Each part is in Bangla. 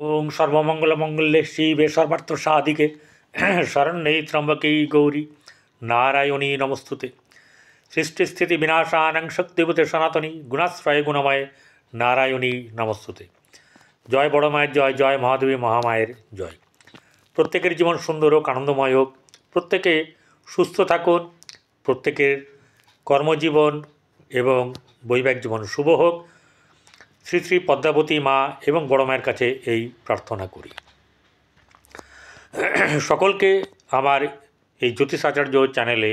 ओं सर्वमंगलमंगल्ये शिवे सर्वार्थसाधिके शरण्ये त्र्यंबके गौरी नारायणी नमस्तुते। सृष्टिस्थिति विनाशानां शक्तिभूते सनातनी गुणाश्रय गुणमय नारायणी नमस्तुते। जय बड़ मायर जय, जय महादेवी महामायर जय। प्रत्येकेर जीवन सुंदर होक, आनंदमय होक, प्रत्येके सुस्थ थाकुन, प्रत्येकेर कर्मजीवन एवं वैवाहिक जीवन शुभ होक। श्री श्री पद्मावती मा एवं बड़ मायर काछे एई प्रार्थना करी। सकलके आमार এই জ্যোতিষাচার্য চ্যানেলে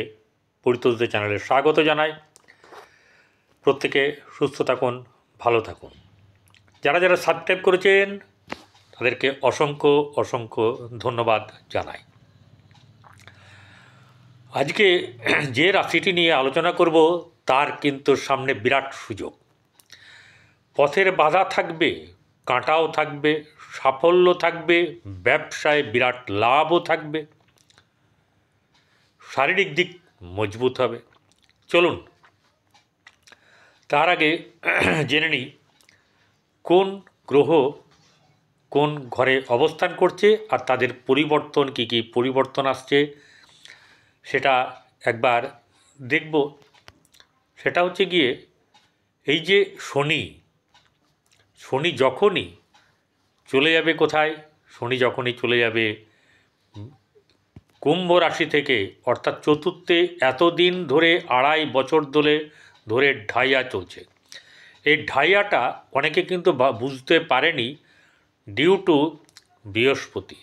পরিতোষদের চ্যানেলে স্বাগত জানাই। প্রত্যেকে সুস্থ থাকুন, ভালো থাকুন। যারা যারা সাবস্ক্রাইব করেছেন তাদেরকে অসংখ্য অসংখ্য ধন্যবাদ জানাই। আজকে যে রাশিটি নিয়ে আলোচনা করব তার কিন্তু সামনে বিরাট সুযোগ। পথের বাধা থাকবে, কাঁটাও থাকবে, সাফল্য থাকবে, ব্যবসায় বিরাট লাভও থাকবে, শারীরিক দিক মজবুত হবে। চলুন তার আগে জেনে নিই কোন গ্রহ কোন ঘরে অবস্থান করছে আর তাদের পরিবর্তন কী কী পরিবর্তন আসছে সেটা একবার দেখব। সেটা হচ্ছে গিয়ে এই যে শনি যখনই চলে যাবে কোথায়, শনি যখনই চলে যাবে কুম্ভ রাশি থেকে, অর্থাৎ চতুর্থে এতদিন ধরে ২.৫ বছর ধরে ঢাইয়া চলছে। এই ঢাইয়াটা অনেকে কিন্তু বুঝতে পারেনি ডিউ টু বৃহস্পতি।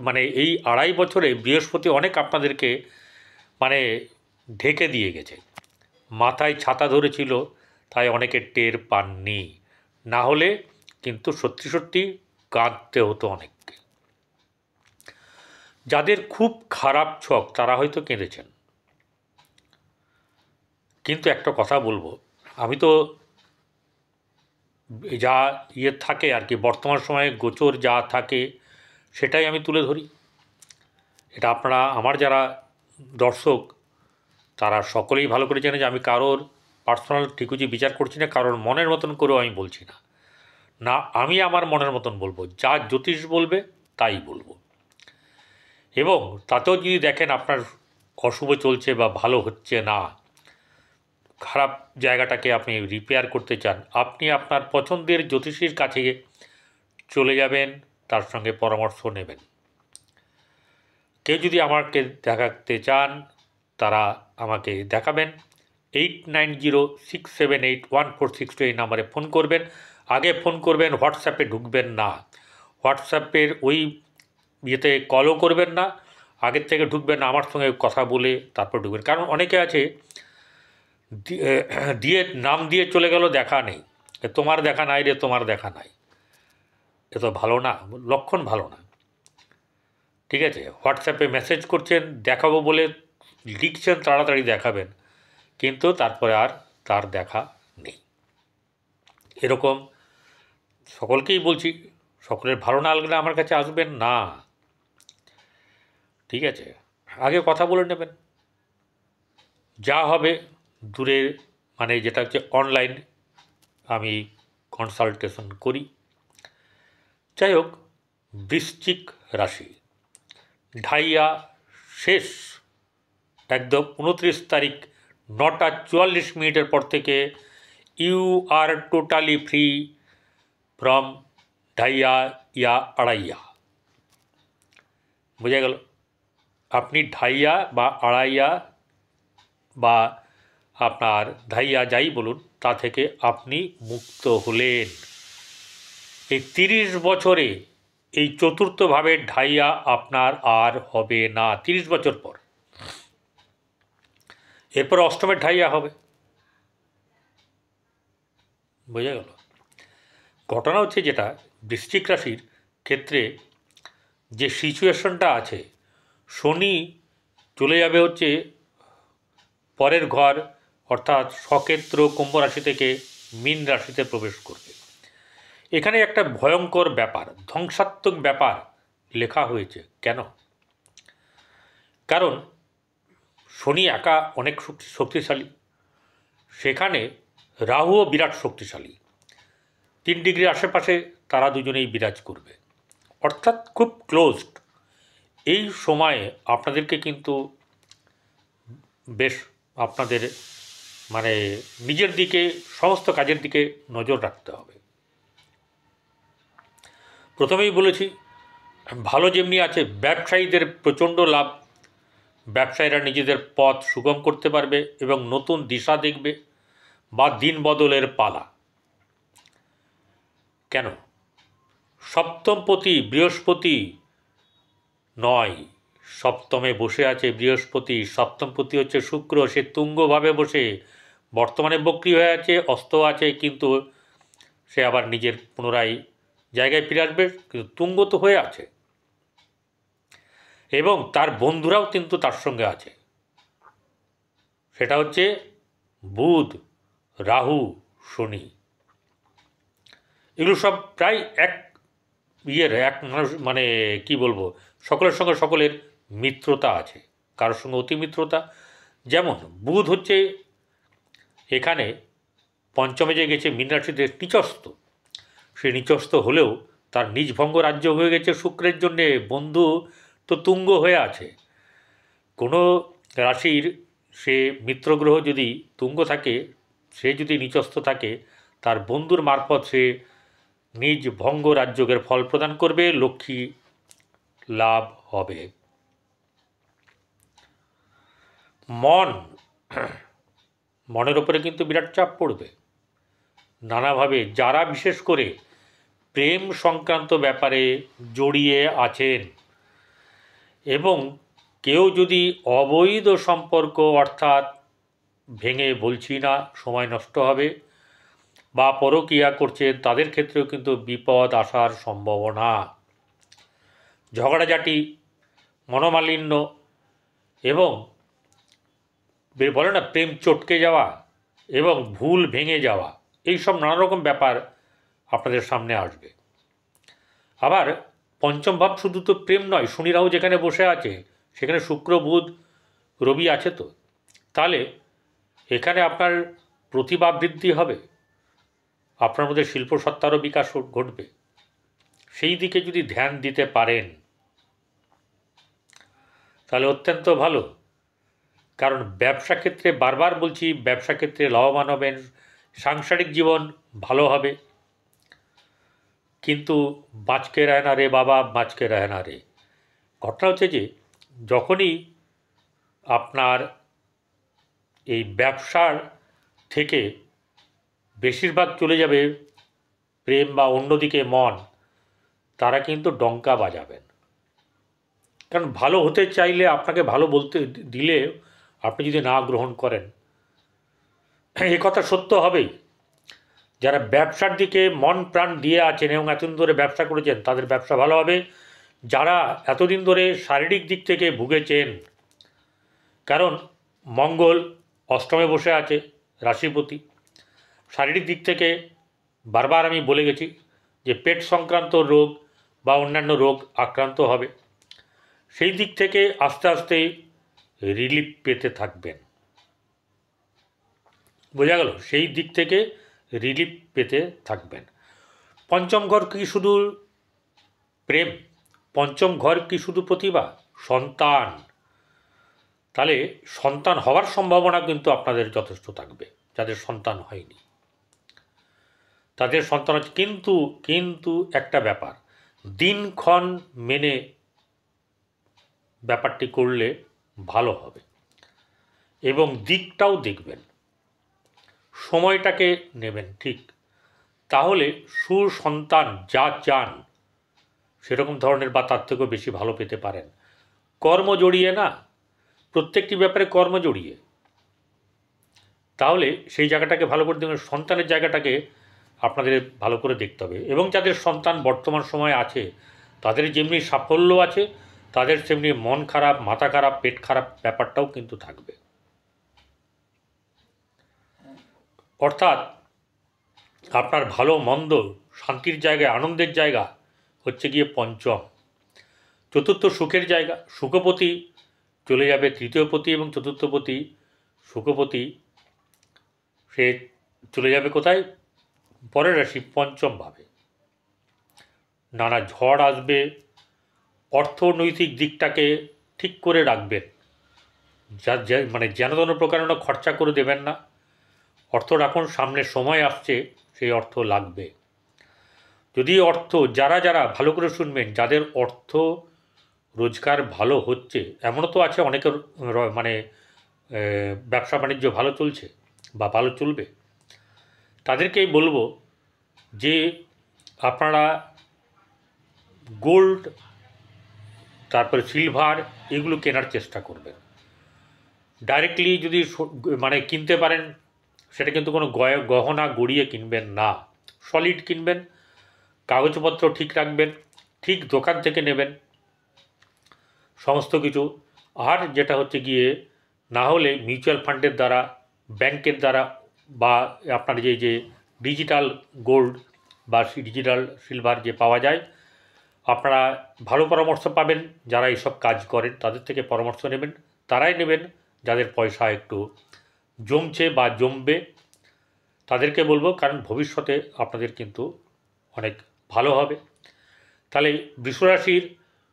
মানে এই ২.৫ বছরে বৃহস্পতি অনেক আপনাদেরকে মানে ঢেকে দিয়ে গেছে। মাথায় ছাতা ধরেছিল, তাই অনেকে টের পাননি, না হলে কিন্তু সত্যি সত্যি কাঁদতে হতো অনেককে। যাদের খুব খারাপ ছক তারা হয়তো কেঁদেছেন। কিন্তু একটা কথা বলবো, আমি তো যা থাকে আর কি, বর্তমান সময়ে গোচর যা থাকে সেটাই আমি তুলে ধরি। এটা আপনারা আমার যারা দর্শক তারা সকলেই ভালো করে জানে যে আমি কারোর পার্সোনাল ঠিকুজি বিচার করছি না, কারোর মনের মতন করেও আমি বলছি না। না, আমি আমার মনের মতন বলবো, যা জ্যোতিষ বলবে তাই বলবো। এবং তাতেও যদি দেখেন আপনার অশুভ চলছে বা ভালো হচ্ছে না, খারাপ জায়গাটাকে আপনি রিপেয়ার করতে চান, আপনি আপনার পছন্দের জ্যোতিষীর কাছে চলে যাবেন, তার সঙ্গে পরামর্শ নেবেন। কেউ যদি আমাকে দেখাতে চান তারা আমাকে দেখাবেন। 8906781462 এই নাম্বারে ফোন করবেন। আগে ফোন করবেন, হোয়াটসঅ্যাপে ঢুকবেন না। হোয়াটসঅ্যাপের ওই ইয়েতে কলও করবেন না, আগের থেকে ঢুকবেন না, আমার সঙ্গে কথা বলে তারপর ঢুকবেন। কারণ অনেকে আছে দিয়ে নাম দিয়ে চলে গেল, দেখা নেই, তোমার দেখা নাই রে, তোমার দেখা নাই। এ তো ভালো না, লক্ষণ ভালো না। ঠিক আছে, হোয়াটসঅ্যাপে মেসেজ করছেন, দেখাবো বলে লিখছেন, তাড়াতাড়ি দেখাবেন, কিন্তু তারপরে আর তার দেখা নেই। এরকম সকলকেই বলছি, সকলের ভালো না লাগলে আমার কাছে আসবেন না। ঠিক আছে, আগে কথা বলে নেবেন। যা হবে দূরে, মানে যেটা হচ্ছে অনলাইন আমি কনসালটেশন করি। যাই হোক, বৃশ্চিক রাশি ঢাইয়া শেষ একদম 29 তারিখ 9:44 পর থেকে you are totally free from ঢাইয়া ইয়া আড়াইয়া। বোঝা গেল? আপনি ঢাইয়া বা আড়াইয়া বা আপনার ধাইয়া যাই বলুন, তা থেকে আপনি মুক্ত হলেন। এই 30 বছরে এই চতুর্থভাবে ঢাইয়া আপনার আর হবে না। 30 বছর পর এরপর অষ্টমের ঢাইয়া হবে। বোঝা গেল? ঘটনা হচ্ছে যেটা বৃশ্চিক রাশির ক্ষেত্রে যে সিচুয়েশনটা আছে, শনি চলে যাবে হচ্ছে পরের ঘর, অর্থাৎ সক্ষেত্র কুম্ভ রাশি থেকে মীন রাশিতে প্রবেশ করবে। এখানে একটা ভয়ঙ্কর ব্যাপার, ধ্বংসাত্মক ব্যাপার লেখা হয়েছে। কেন? কারণ শনি একা অনেক শক্তিশালী, সেখানে রাহুও বিরাট শক্তিশালী। 3 ডিগ্রির আশেপাশে তারা দুজনেই বিরাজ করবে, অর্থাৎ খুব ক্লোজড। এই সময়ে আপনাদেরকে কিন্তু বেশ আপনাদের মানে নিজের দিকে, সমস্ত কাজের দিকে নজর রাখতে হবে। প্রথমেই বলেছি, ভালো যেমনি আছে, ব্যবসায়ীদের প্রচণ্ড লাভ। ব্যবসায়ীরা নিজেদের পথ সুগম করতে পারবে এবং নতুন দিশা দেখবে বা দিন বদলের পালা। কেন? সপ্তমপতি বৃহস্পতি নয়, সপ্তমে বসে আছে বৃহস্পতি। সপ্তমপতি হচ্ছে শুক্র, সে তুঙ্গভাবে বসে বর্তমানে বক্রি হয়ে আছে, অস্ত আছে, কিন্তু সে আবার নিজের পুনরায় জায়গায় ফিরে আসবে, কিন্তু তুঙ্গ তো হয়ে আছে। এবং তার বন্ধুরাও কিন্তু তার সঙ্গে আছে, সেটা হচ্ছে বুধ, রাহু, শনি। এগুলো সব প্রায় এক এক মানুষ, মানে কি বলবো, সকলের সঙ্গে সকলের মিত্রতা আছে, কারোর সঙ্গে অতি মিত্রতা। যেমন বুধ হচ্ছে এখানে পঞ্চমে যে গেছে মীন রাশিতে নিচস্থ, সে নিচস্থ হলেও তার নিজভঙ্গ রাজ্য হয়ে গেছে শুক্রের জন্যে, বন্ধু তো তুঙ্গ হয়ে আছে। কোনো রাশির সে মিত্রগ্রহ যদি তুঙ্গ থাকে, সে যদি নিচস্থ থাকে, তার বন্ধুর মারফত সে নিজ ভঙ্গ রাজ্যের ফল প্রদান করবে, লক্ষ্মী লাভ হবে। মনের ওপরে কিন্তু বিরাট চাপ পড়বে নানাভাবে। যারা বিশেষ করে প্রেম সংক্রান্ত ব্যাপারে জড়িয়ে আছেন এবং কেউ যদি অবৈধ সম্পর্ক, অর্থাৎ ভেঙে বলছি না, সময় নষ্ট হবে, বা পরকীয়া করছেন, তাদের ক্ষেত্রেও কিন্তু বিপদ আসার সম্ভাবনা। ঝগড়াঝাটি, মনোমালিন্য এবং বলে না প্রেম চটকে যাওয়া এবং ভুল ভেঙে যাওয়া, এই সব নানা রকম ব্যাপার আপনাদের সামনে আসবে। আবার পঞ্চম ভাব শুধু তো প্রেম নয়, শনি রাহু যেখানে বসে আছে সেখানে শুক্র বুধ রবি আছে, তো তাহলে এখানে আপনার প্রতিভা বৃদ্ধি হবে, আপনার মধ্যে শিল্প সত্তারও বিকাশ ঘটবে। সেই দিকে যদি ধ্যান দিতে পারেন তাহলে অত্যন্ত ভালো। কারণ ব্যবসা ক্ষেত্রে, বারবার বলছি, ব্যবসা ক্ষেত্রে লাভবান হবেন, সাংসারিক জীবন ভালো হবে। কিন্তু বাঁচকে রয় না রে বাবা, বাঁচকে রয় না রে। ঘটনা হচ্ছে যে যখনই আপনার এই ব্যবসার থেকে বেশিরভাগ চলে যাবে প্রেম বা অন্যদিকে মন, তারা কিন্তু ডঙ্কা বাজাবেন। কারণ ভালো হতে চাইলে আপনাকে ভালো বলতে দিলে আপনি যদি না গ্রহণ করেন, এ কথা সত্য হবেই। যারা ব্যবসার দিকে মন প্রাণ দিয়ে আছেন এবং এতদিন ধরে ব্যবসা করেছেন, তাদের ব্যবসা ভালো হবে। যারা এতদিন ধরে শারীরিক দিক থেকে ভুগেছেন, কারণ মঙ্গল অষ্টমে বসে আছে রাশিপতি, শারীরিক দিক থেকে বারবার আমি বলে গেছি যে পেট সংক্রান্ত রোগ বা অন্যান্য রোগ আক্রান্ত হবে। সেই দিক থেকে আস্তে আস্তে রিলিফ পেতে থাকবেন, বোঝা গেল? সেই দিক থেকে রিলিফ পেতে থাকবেন। পঞ্চম ঘর কি শুধু প্রেম? পঞ্চম ঘর কি শুধু প্রতিভা? সন্তান। তাহলে সন্তান হওয়ার সম্ভাবনা কিন্তু আপনাদের যথেষ্ট থাকবে। যাদের সন্তান হয়নি তাদের সন্তান হচ্ছে, কিন্তু একটা ব্যাপার, দিনক্ষণ মেনে ব্যাপারটি করলে ভালো হবে এবং দিকটাও দেখবেন, সময়টাকে নেবেন ঠিক, তাহলে সুসন্তান যা চান সেরকম ধরনের বা তার থেকেও বেশি ভালো পেতে পারেন। কর্ম জড়িয়ে না, প্রত্যেকটি ব্যাপারে কর্ম জড়িয়ে, তাহলে সেই জায়গাটাকে ভালো করে দেখবেন। সন্তানের জায়গাটাকে আপনাদের ভালো করে দেখতে হবে। এবং যাদের সন্তান বর্তমান সময়ে আছে তাদের যেমনি সাফল্য আছে, তাদের সেমনি মন খারাপ, মাথা খারাপ, পেট খারাপ ব্যাপারটাও কিন্তু থাকবে। অর্থাৎ আপনার ভালো মন্দ, শান্তির জায়গা, আনন্দের জায়গা হচ্ছে গিয়ে পঞ্চম। চতুর্থ সুখের জায়গা, সুখপতি চলে যাবে তৃতীয়পতি এবং চতুর্থপতি সুখপতি সে চলে যাবে কোথায়? পরের রাশি পঞ্চম ভাবে। নানা ঝড় আসবে, অর্থনৈতিক দিকটাকে ঠিক করে রাখবেন, মানে যেন তেন প্রকারেণ খরচা করে দেবেন না। অর্থ রাখুন, সামনে সময় আসছে সেই অর্থ লাগবে। যদি অর্থ যারা যারা ভালো করে শুনবেন, যাদের অর্থ রোজগার ভালো হচ্ছে, এমনও তো আছে অনেকের মানে ব্যবসা বাণিজ্য ভালো চলছে বা ভালো চলবে, তাদেরকেই বলবো যে আপনারা গোল্ড, তারপরে সিলভার, এগুলো কেনার চেষ্টা করবেন। ডাইরেক্টলি যদি মানে কিনতে পারেন, সেটা কিন্তু কোনো গহনা গড়িয়ে কিনবেন না, সলিড কিনবেন, কাগজপত্র ঠিক রাখবেন, ঠিক দোকান থেকে নেবেন সমস্ত কিছু। আর যেটা হচ্ছে গিয়ে, না হলে মিউচুয়াল ফান্ডের দ্বারা, ব্যাংকের দ্বারা, বা আপনার যে ডিজিটাল গোল্ড বা ডিজিটাল সিলভার যে পাওয়া যায়, আপনারা ভালো পরামর্শ পাবেন। যারা এইসব কাজ করেন তাদের থেকে পরামর্শ নেবেন, তারাই নেবেন যাদের পয়সা একটু জমছে বা জমবে, তাদেরকে বলবো, কারণ ভবিষ্যতে আপনাদের কিন্তু অনেক ভালো হবে। তাহলে বৃষরাশির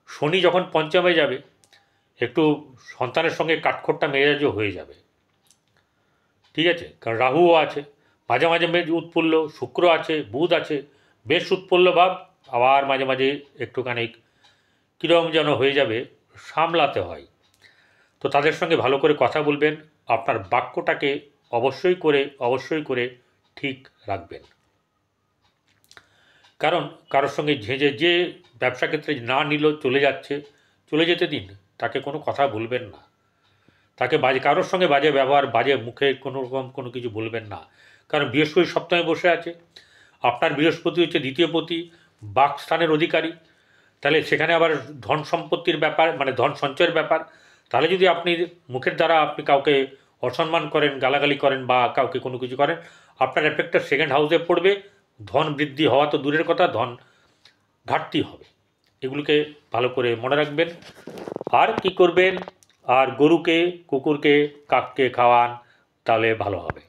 শনি যখন পঞ্চমে যাবে, একটু সন্তানের সঙ্গে কাঠখোট্টা মেজাজও হয়ে যাবে, ঠিক আছে? কারণ রাহুও আছে, মাঝে মাঝে মেজ উৎফুল্ল, শুক্র আছে, বুধ আছে, বেশ উৎফুল্ল ভাব, আবার মাঝে মাঝে একটুখানি কীরকম যেন হয়ে যাবে, সামলাতে হয়। তো তাদের সঙ্গে ভালো করে কথা বলবেন, আপনার বাক্যটাকে অবশ্যই করে ঠিক রাখবেন। কারণ কারোর সঙ্গে যে ব্যবসা ক্ষেত্রে না নিল, চলে যেতে দিন, তাকে কোনো কথা বলবেন না, তাকে কারোর সঙ্গে বাজে ব্যবহার, বাজে মুখে কোনো রকম কোনো কিছু বলবেন না। কারণ বৃহস্পতি সপ্তমে বসে আছে, আপনার বৃহস্পতি হচ্ছে দ্বিতীয় পতি, বাকস্থানের অধিকারী। তাহলে সেখানে আবার ধন সম্পত্তির ব্যাপার, মানে ধন সঞ্চয়ের ব্যাপার। তাহলে যদি আপনি মুখের দ্বারা আপনি কাউকে অসম্মান করেন, গালাগালি করেন, বা কাউকে কোনো কিছু করেন, আপনার এফেক্টটা সেকেন্ড হাউসে পড়বে। ধন বৃদ্ধি হওয়া তো দূরের কথা, ধন ঘাটতি হবে। এগুলোকে ভালো করে মনে রাখবেন। আর কি করবেন, আর গরুকে, কুকুরকে, কাককে খাওয়ান, তাহলে ভালো হবে।